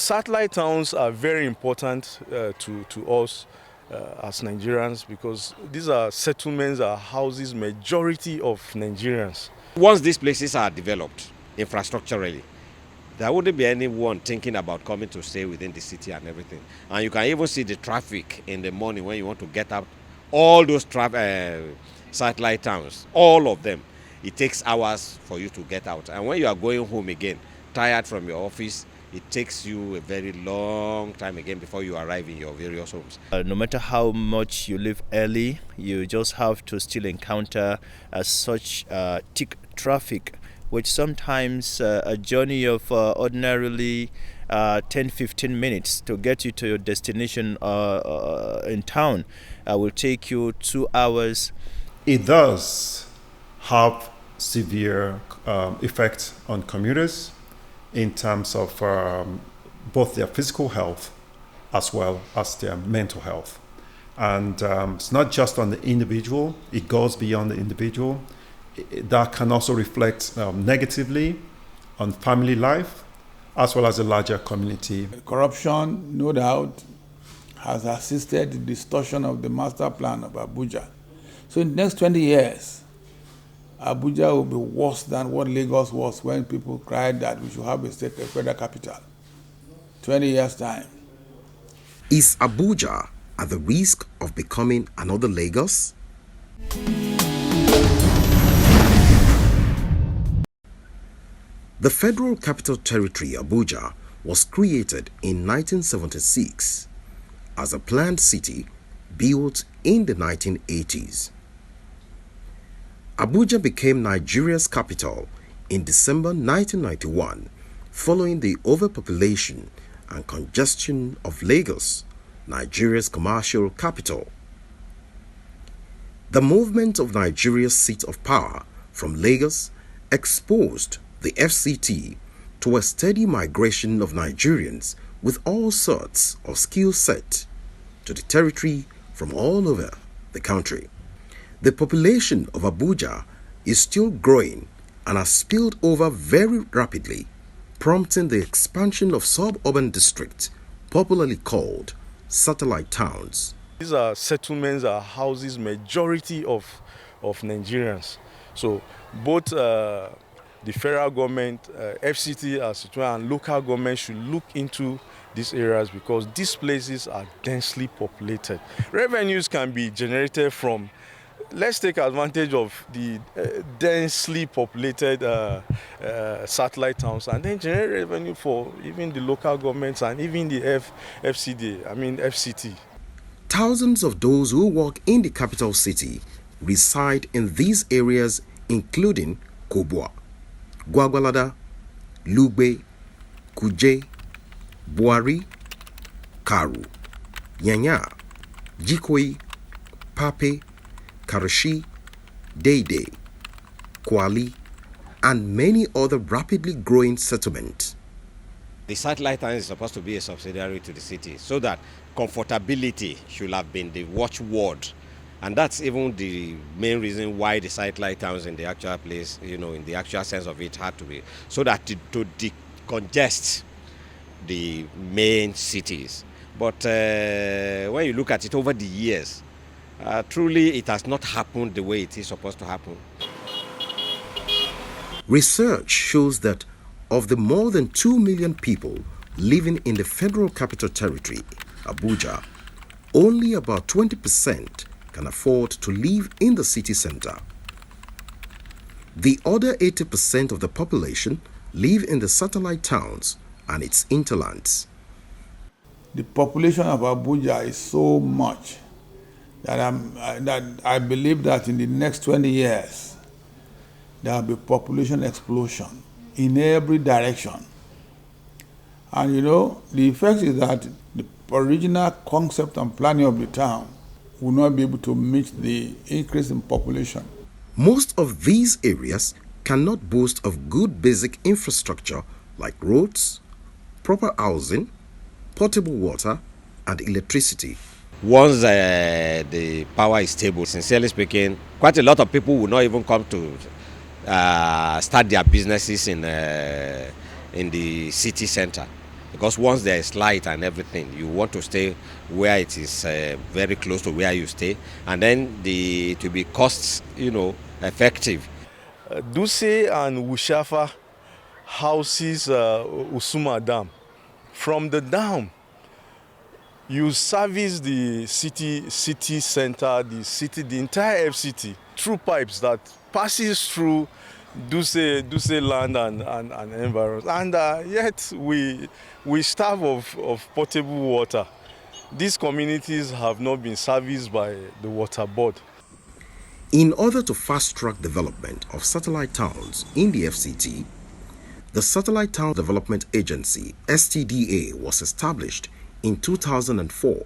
Satellite towns are very important to us as Nigerians, because these are settlements, are houses majority of Nigerians. Once these places are developed infrastructurally, there wouldn't be anyone thinking about coming to stay within the city and everything. And you can even see the traffic in the morning when you want to get out. All those satellite towns, all of them, it takes hours for you to get out. And when you are going home again, tired from your office, it takes you a very long time again before you arrive in your various homes. No matter how much you leave early, you just have to still encounter such thick traffic, which sometimes a journey of ordinarily 10-15 minutes to get you to your destination in town will take you 2 hours. It does have severe effects on commuters in terms of both their physical health as well as their mental health. And it's not just on the individual, it goes beyond the individual. That can also reflect negatively on family life as well as the larger community. Corruption, no doubt, has assisted the distortion of the master plan of Abuja. So in the next 20 years, Abuja will be worse than what Lagos was when people cried that we should have a federal capital. 20 years' time. Is Abuja at the risk of becoming another Lagos? The Federal Capital Territory, Abuja, was created in 1976 as a planned city built in the 1980s. Abuja became Nigeria's capital in December 1991 following the overpopulation and congestion of Lagos, Nigeria's commercial capital. The movement of Nigeria's seat of power from Lagos exposed the FCT to a steady migration of Nigerians with all sorts of skill set to the territory from all over the country. The population of Abuja is still growing and has spilled over very rapidly, prompting the expansion of suburban districts, popularly called satellite towns. These are settlements, are houses majority of Nigerians. So both the federal government, FCT as well, and local government should look into these areas, because these places are densely populated. Revenues can be generated from, let's take advantage of the densely populated satellite towns, and then generate revenue for even the local governments and even the FCT. Thousands of those who work in the capital city reside in these areas, including Kubwa, Gwagwalada, Lugbe, Kuje, Buari, Karu, Nyanya, Jikoi, Pape, Karashi, Dede, Kwali, and many other rapidly growing settlements. The satellite town is supposed to be a subsidiary to the city, so that comfortability should have been the watchword. And that's even the main reason why the satellite towns in the actual place, in the actual sense of it, had to be, so that to decongest the main cities. But when you look at it over the years, truly it has not happened the way it is supposed to happen. Research shows that of the more than 2 million people living in the Federal Capital Territory, Abuja, only about 20% can afford to live in the city center. The other 80% of the population live in the satellite towns and its hinterlands. The population of Abuja is so much that I believe that in the next 20 years, there will be population explosion in every direction. And the effect is that the original concept and planning of the town will not be able to meet the increase in population. Most of these areas cannot boast of good basic infrastructure like roads, proper housing, potable water, and electricity. Once the power is stable, sincerely speaking, quite a lot of people will not even come to start their businesses in the city center. Because once there is light and everything, you want to stay where it is very close to where you stay, and then it will be cost, effective. Duse and Wushafa houses Usuma Dam. From the dam, you service the city center, the entire FCT through pipes that passes through Duse land and environs. And yet we starve of potable water. These communities have not been serviced by the water board. In order to fast-track development of satellite towns in the FCT, the Satellite Town Development Agency, STDA, was established in 2004.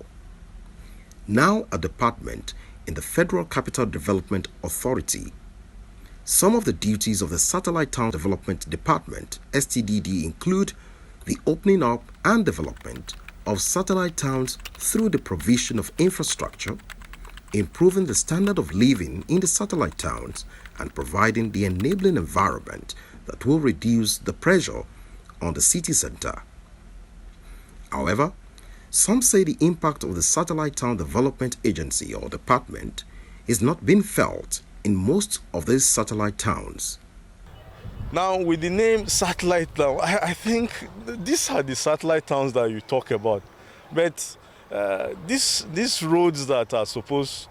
Now a department in the Federal Capital Development Authority. Some of the duties of the Satellite Town Development Department, STDD, include the opening up and development of satellite towns through the provision of infrastructure, improving the standard of living in the satellite towns, and providing the enabling environment that will reduce the pressure on the city center. However, some say the impact of the Satellite Town Development Agency or department is not being felt in most of these satellite towns. Now, with the name satellite town, I think these are the satellite towns that you talk about. But these roads that are supposed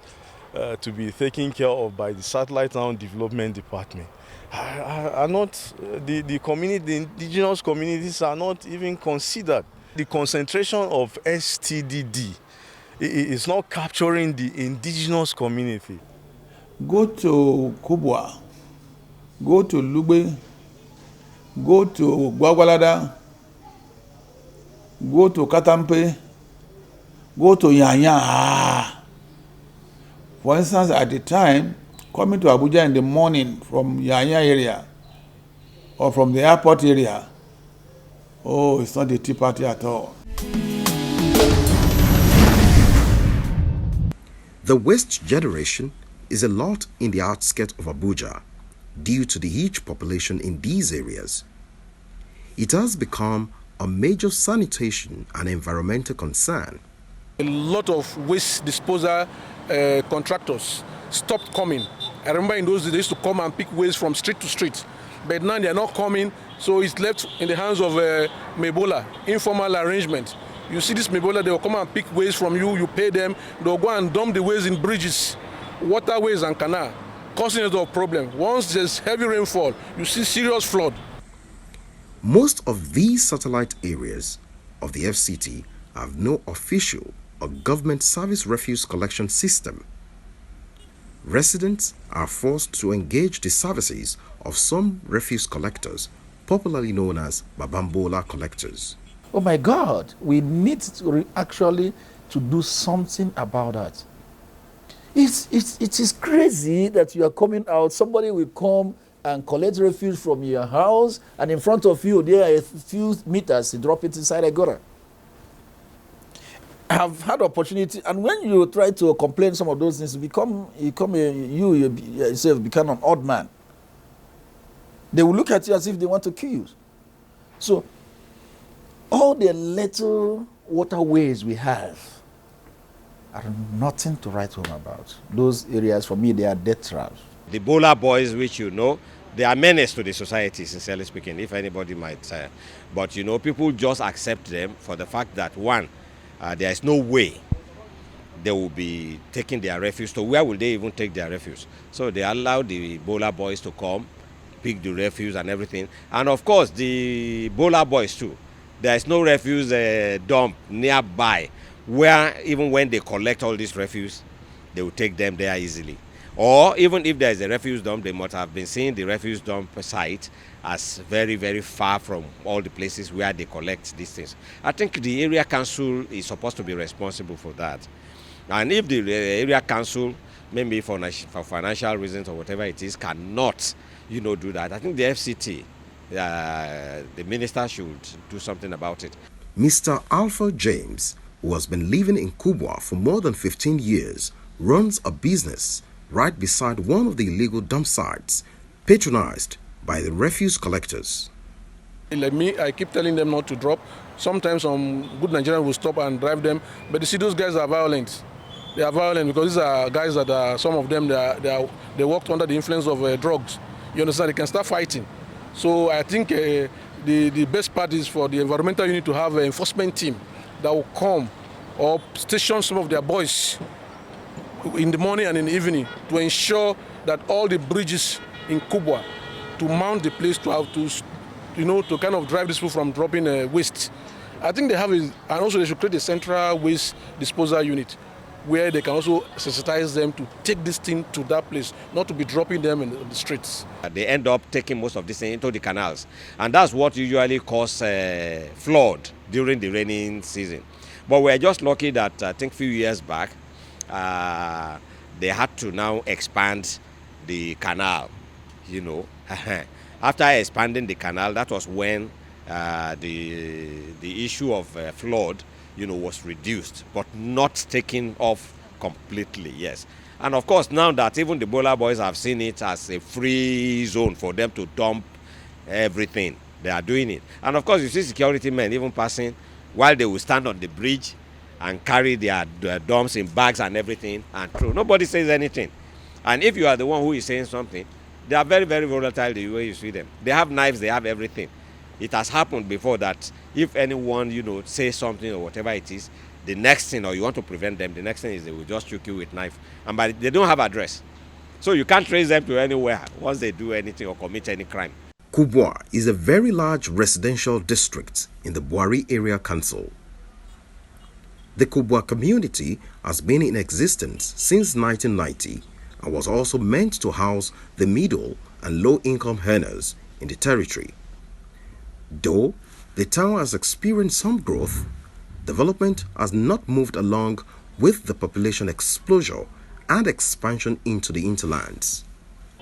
to be taken care of by the Satellite Town Development Department are not, the indigenous communities are not even considered. The concentration of STDD is not capturing the indigenous community. Go to Kubwa, go to Lugbe, go to Gwagwalada, go to Katampe, go to Yanya. For instance, at the time, coming to Abuja in the morning from Yanya area or from the airport area, oh, it's not the Tea Party at all. The waste generation is a lot in the outskirts of Abuja due to the huge population in these areas. It has become a major sanitation and environmental concern. A lot of waste disposal contractors stopped coming. I remember in those days they used to come and pick waste from street to street, but now they are not coming, so it's left in the hands of Mebola, informal arrangement. You see this Mebola, they will come and pick waste from you, you pay them, they'll go and dump the waste in bridges, waterways and canal, causing a lot of problem. Once there's heavy rainfall, you see serious flood. Most of these satellite areas of the FCT have no official or government service refuse collection system. Residents are forced to engage the services of some refuse collectors, popularly known as Babambola collectors. Oh my God, we need to actually to do something about that. It is crazy that you are coming out, somebody will come and collect refuse from your house, and in front of you, there are a few meters, you drop it inside a gutter. I have had opportunity, and when you try to complain some of those things, you yourself become an odd man. They will look at you as if they want to kill you. So, all the little waterways we have are nothing to write home about. Those areas, for me, they are death traps. The Bola boys, which they are menace to the society, sincerely speaking, if anybody might say. But people just accept them for the fact that, one, there is no way they will be taking their refuse. So where will they even take their refuse? So they allow the Bola boys to come, pick the refuse and everything. And of course, the Bola boys too. There is no refuse dump nearby where even when they collect all this refuse, they will take them there easily. Or even if there is a refuse dump, they must have been seeing the refuse dump site as very, very far from all the places where they collect these things. I think the area council is supposed to be responsible for that. And if the area council, maybe for financial reasons or whatever it is, cannot, do that, I think the FCT, the minister should do something about it. Mr. Alpha James, who has been living in Kubwa for more than 15 years, runs a business right beside one of the illegal dump sites patronized by the refuse collectors. I keep telling them not to drop. Sometimes some good Nigerians will stop and drive them, but you see those guys are violent. They are violent because these are guys that are, some of them, they worked under the influence of drugs. You understand? They can start fighting. So I think the best part is for the environmental unit to have an enforcement team that will come or station some of their boys in the morning and in the evening to ensure that all the bridges in Kubwa, to mount the place to have to, to kind of drive these people from dropping waste. I think they have and also they should create a central waste disposal unit where they can also sensitize them to take this thing to that place, not to be dropping them in the streets. They end up taking most of this thing into the canals, and that's what usually causes flood during the raining season. But we're just lucky that I think a few years back, they had to now expand the canal, After expanding the canal, that was when the issue of flood, was reduced, but not taken off completely, yes. And of course, now that even the Bola boys have seen it as a free zone for them to dump everything, they are doing it. And of course, you see security men even passing while they will stand on the bridge and carry their dumps in bags and everything and throw. Nobody says anything. And if you are the one who is saying something, they are very, very volatile the way you see them. They have knives, they have everything. It has happened before that if anyone, says something or whatever it is, the next thing, or you want to prevent them, the next thing is they will just shoot you with knife. And they don't have address. So you can't trace them to anywhere once they do anything or commit any crime. Kubwa is a very large residential district in the Buari Area Council. The Kubwa community has been in existence since 1990 and was also meant to house the middle and low-income earners in the territory. Though the town has experienced some growth, development has not moved along with the population explosion and expansion into the hinterlands.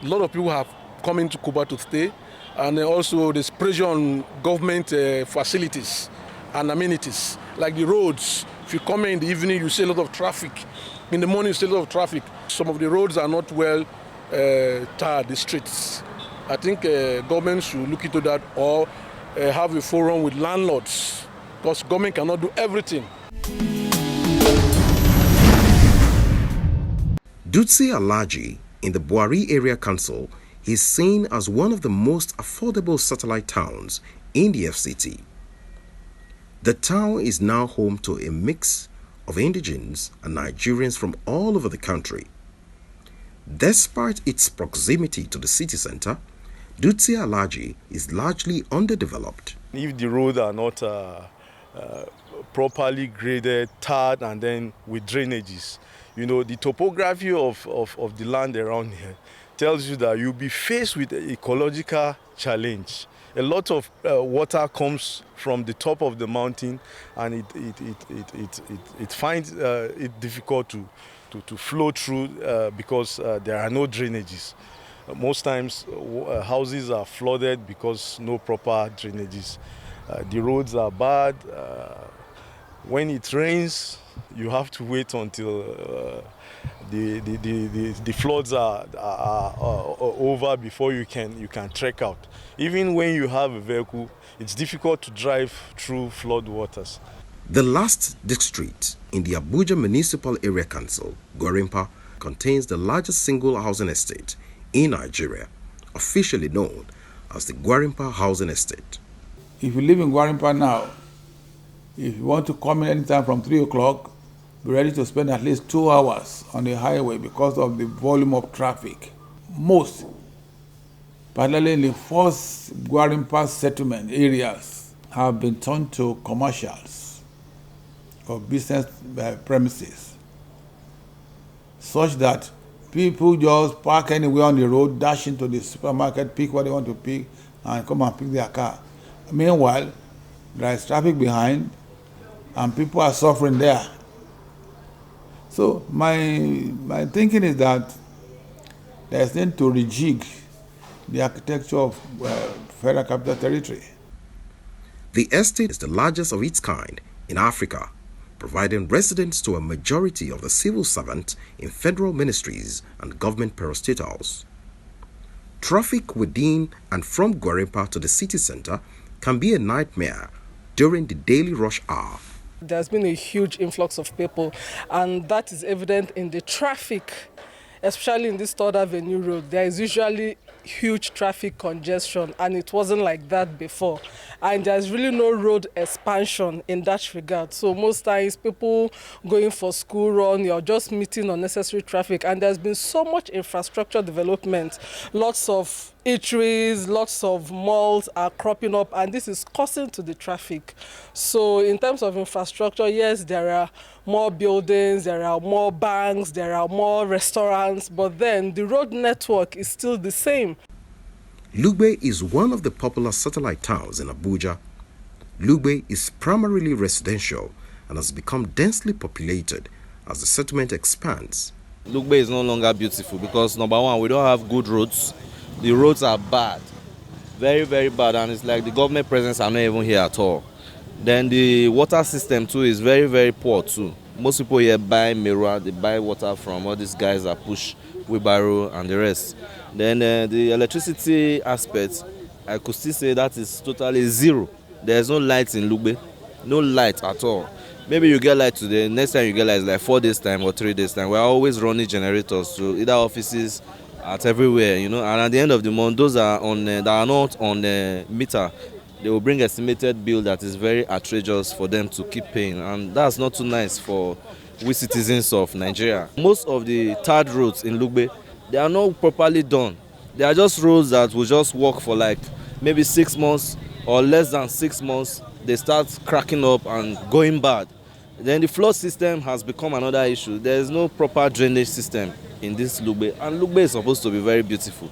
A lot of people have come into Kubwa to stay, and also there's pressure on government facilities and amenities, like the roads. If you come in the evening, you see a lot of traffic. In the morning, you see a lot of traffic. Some of the roads are not well tarred, the streets. I think government should look into that or have a forum with landlords, because government cannot do everything. Dutse Alaji in the Buari Area Council is seen as one of the most affordable satellite towns in the FCT. The town is now home to a mix of indigenes and Nigerians from all over the country. Despite its proximity to the city center, Dutse Alaji is largely underdeveloped. If the roads are not properly graded, tarred, and then with drainages, the topography of the land around here tells you that you'll be faced with an ecological challenge. A lot of water comes from the top of the mountain, and it finds it difficult to flow through because there are no drainages. Most times houses are flooded because no proper drainages. The roads are bad. When it rains, you have to wait until the floods are over before you can trek out. Even when you have a vehicle, it's difficult to drive through flood waters. The last district in the Abuja Municipal Area Council, Guaranpa, contains the largest single housing estate in Nigeria, officially known as the Guaranpa Housing Estate. If you live in Guaranpa now, if you want to come in anytime from 3 o'clock, be ready to spend at least 2 hours on the highway because of the volume of traffic. Most, particularly in the first Guaranpa settlement areas, have been turned to commercials or business premises, such that people just park anywhere on the road, dash into the supermarket, pick what they want to pick, and come and pick their car. Meanwhile, there is traffic behind, and people are suffering there. So my thinking is that there is need to rejig the architecture of Federal Capital Territory. The estate is the largest of its kind in Africa, providing residence to a majority of the civil servants in federal ministries and government parastatals. Traffic within and from Guaranpa to the city center can be a nightmare during the daily rush hour. There's been a huge influx of people, and that is evident in the traffic, especially in this 3rd Avenue Road. There is usually huge traffic congestion, and it wasn't like that before. And there's really no road expansion in that regard. So most times people going for school run, you're just meeting unnecessary traffic. And there's been so much infrastructure development. Lots of eateries, lots of malls are cropping up, and this is causing to the traffic. So in terms of infrastructure, yes, there are more buildings, there are more banks, there are more restaurants, but then the road network is still the same. Lugbe is one of the popular satellite towns in Abuja. Lugbe is primarily residential and has become densely populated as the settlement expands. Lugbe is no longer beautiful because, number one, we don't have good roads. The roads are bad, very, very bad, and it's like the government presence are not even here at all. Then the water system too is very, very poor too. Most people here buy mirror, they buy water from all these guys that push wheelbarrow and the rest. Then the electricity aspect, I could still say that is totally zero. There's no light in Lugbe, no light at all. Maybe you get light today, next time you get light is like 4 days time or 3 days time. We're always running generators to either offices, at everywhere, you know, and at the end of the month, those are on that are not on the meter. They will bring estimated bill that is very outrageous for them to keep paying, and that's not too nice for we citizens of Nigeria. Most of the third roads in Lugbe, they are not properly done. They are just roads that will just work for like maybe 6 months or less than 6 months. They start cracking up and going bad. Then the flood system has become another issue. There is no proper drainage system in this Lugbe, and Lugbe is supposed to be very beautiful.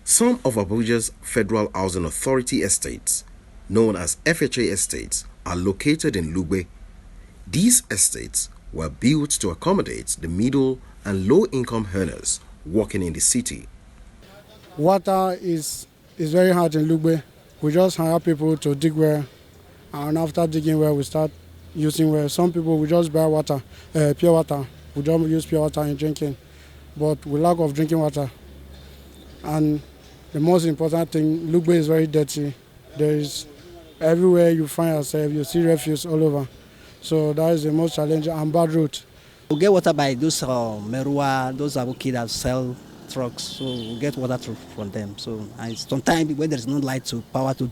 Some of Abuja's Federal Housing Authority estates, known as FHA estates, are located in Lugbe. These estates were built to accommodate the middle and low-income earners working in the city. Water is very hard in Lugbe. We just hire people to dig well, and after digging well, we start using well. Some people will just buy water, pure water. We don't use pure water in drinking, but we lack of drinking water. And the most important thing, Lugbe is very dirty. There is everywhere you find yourself, you see refuse all over. So that is the most challenging and bad route. We get water by those Merua, those Abuki that sell trucks. So we get water from them. So sometimes when there is no light to power to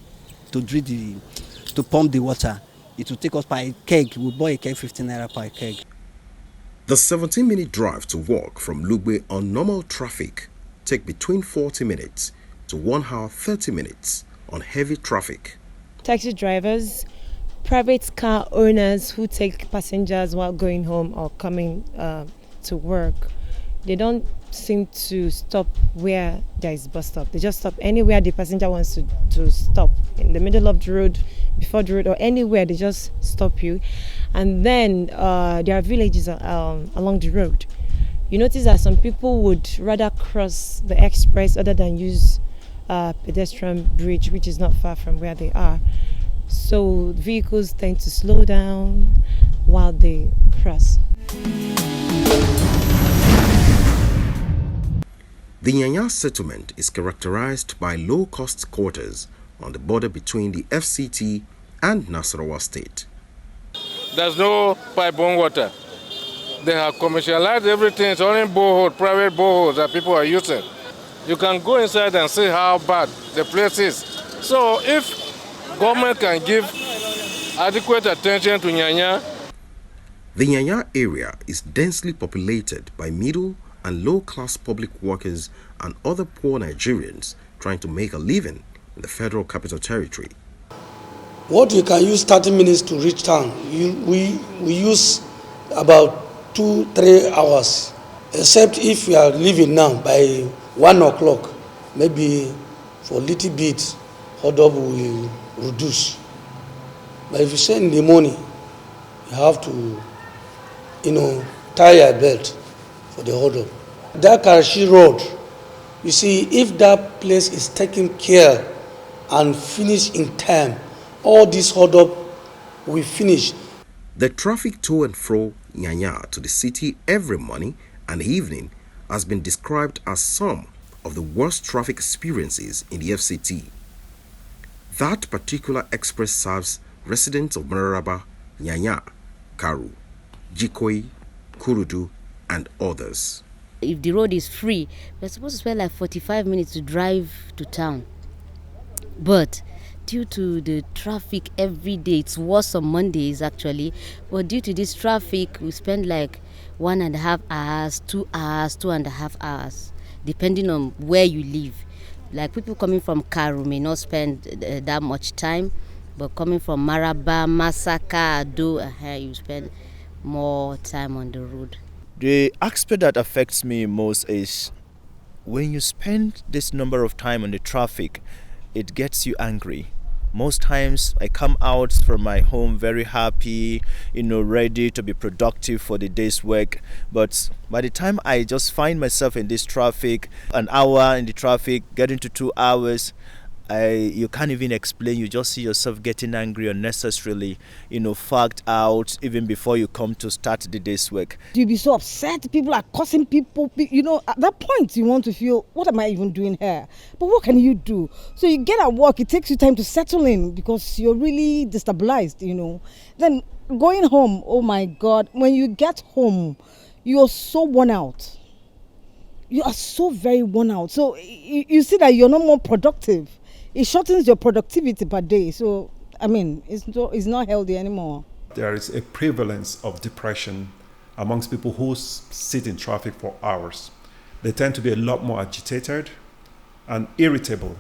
pump the water, it will take us by a keg. We buy a keg, 15 naira per keg. The 17-minute drive to work from Lugbe on normal traffic take between 40 minutes to 1 hour 30 minutes on heavy traffic. Taxi drivers, private car owners who take passengers while going home or coming to work, they don't seem to stop where there is bus stop. They just stop anywhere the passenger wants to stop, in the middle of the road, before the road, or anywhere. They just stop you. And then there are villages along the road. You notice that some people would rather cross the express other than use pedestrian bridge, which is not far from where they are. So vehicles tend to slow down while they cross. The Nyanya settlement is characterized by low-cost quarters on the border between the FCT and Nasarawa State. There's no pipe-borne water. They have commercialized everything. It's only borehole, private boreholes that people are using. You can go inside and see how bad the place is. So if government can give adequate attention to Nyanya. The Nyanya area is densely populated by middle and low-class public workers and other poor Nigerians trying to make a living in the Federal Capital Territory. What you can use 30 minutes to reach town, we use about 2-3 hours, except if you are leaving now by 1 o'clock, maybe for a little bit, hold up will reduce. But if you say in the morning, you have to, tie your belt for the hold up. That Karachi Road, you see, if that place is taken care and finished in time, all this hold up will finish. The traffic to and fro Nyanya to the city every morning and evening has been described as some of the worst traffic experiences in the FCT. That particular express serves residents of Mararaba, Nyanya, Karu, Jikoi, Kurudu, and others. If the road is free, we're supposed to spend like 45 minutes to drive to town. But due to the traffic every day, it's worse on Mondays actually, but due to this traffic, we spend like 1.5 hours, 2 hours, 2.5 hours, depending on where you live. Like people coming from Karu may not spend that much time, but coming from Maraba, Masaka, Ado, you spend more time on the road. The aspect that affects me most is when you spend this number of time on the traffic, it gets you angry. Most times I come out from my home very happy, ready to be productive for the day's work. But by the time I just find myself in this traffic, an hour in the traffic, getting to 2 hours, you can't even explain. You just see yourself getting angry unnecessarily, fagged out even before you come to start the day's work. You'll be so upset. People are cursing people. At that point you want to feel, what am I even doing here? But what can you do? So you get at work, it takes you time to settle in because you're really destabilized, Then going home, oh my God, when you get home, you're so worn out. You are so very worn out. So you see that you're not more productive. It shortens your productivity per day. So, it's not healthy anymore. There is a prevalence of depression amongst people who sit in traffic for hours. They tend to be a lot more agitated and irritable.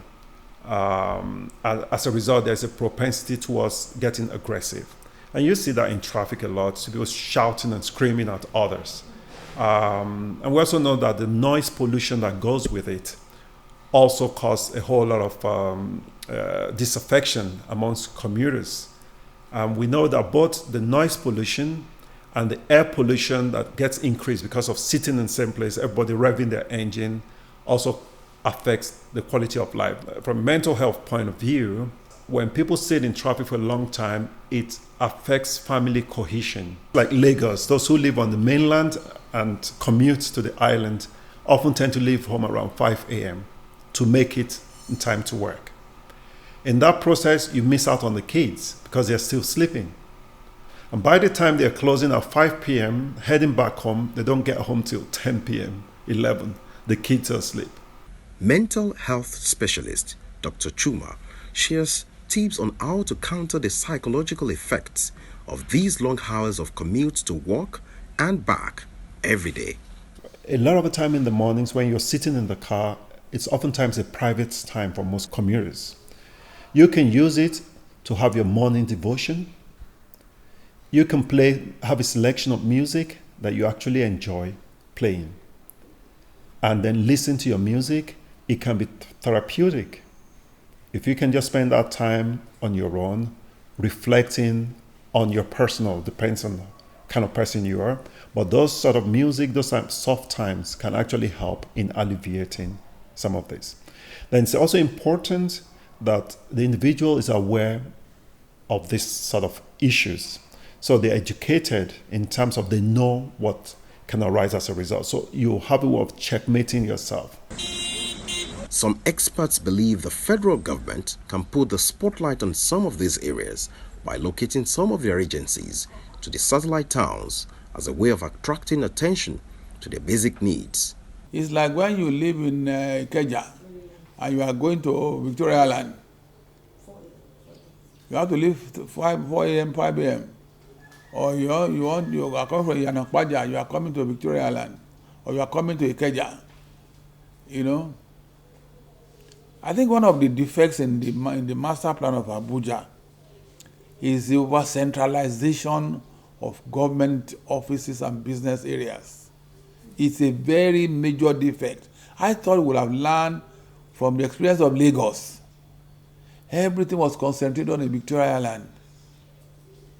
And as a result, there's a propensity towards getting aggressive. And you see that in traffic a lot, people shouting and screaming at others. And we also know that the noise pollution that goes with it also cause a whole lot of disaffection amongst commuters. We know that both the noise pollution and the air pollution that gets increased because of sitting in the same place, everybody revving their engine, also affects the quality of life. From a mental health point of view, when people sit in traffic for a long time, it affects family cohesion. Like Lagos, those who live on the mainland and commute to the island often tend to leave home around 5 a.m. to make it in time to work. In that process, you miss out on the kids because they're still sleeping. And by the time they're closing at 5 p.m., heading back home, they don't get home till 10 p.m., 11. The kids are asleep. Mental health specialist Dr. Chuma shares tips on how to counter the psychological effects of these long hours of commute to work and back every day. A lot of the time in the mornings when you're sitting in the car, it's oftentimes a private time for most commuters. You can use it to have your morning devotion. You can have a selection of music that you actually enjoy playing. And then listen to your music. It can be therapeutic. If you can just spend that time on your own, reflecting on your personal, depends on the kind of person you are. But those sort of music, those soft times can actually help in alleviating some of this. Then it's also important that the individual is aware of this sort of issues. So they're educated in terms of they know what can arise as a result. So you have a way of checkmating yourself. Some experts believe the federal government can put the spotlight on some of these areas by locating some of their agencies to the satellite towns as a way of attracting attention to their basic needs. It's like when you live in Ikeja and you are going to Victoria Island. You have to leave 4 a.m., 5 a.m. Or you are coming from Yanakwaja, you are coming to Victoria Island. Or you are coming to Ikeja. I think one of the defects in the master plan of Abuja is the over-centralization of government offices and business areas. It's a very major defect. I thought we would have learned from the experience of Lagos. Everything was concentrated on the Victoria Island,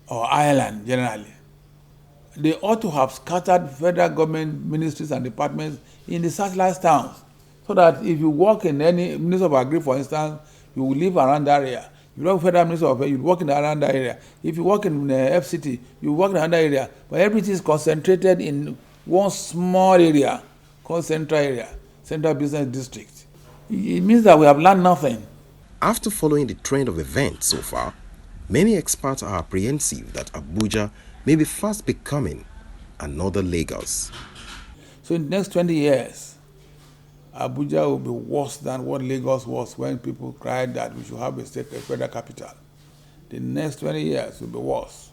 or Ireland generally. They ought to have scattered federal government ministries and departments in the satellite towns, so that if you work in any Ministry of Agri, for instance, you will live around that area. If you work federal Ministry of Health, you work in around that area. If you work in FCT, you work in another area. But everything is concentrated in one small area called Central Area, Central Business District. It means that we have learned nothing. After following the trend of events so far, Many experts are apprehensive that Abuja may be fast becoming another Lagos. So in the next 20 years, Abuja will be worse than what Lagos was when people cried that we should have a federal capital. The next 20 years will be worse.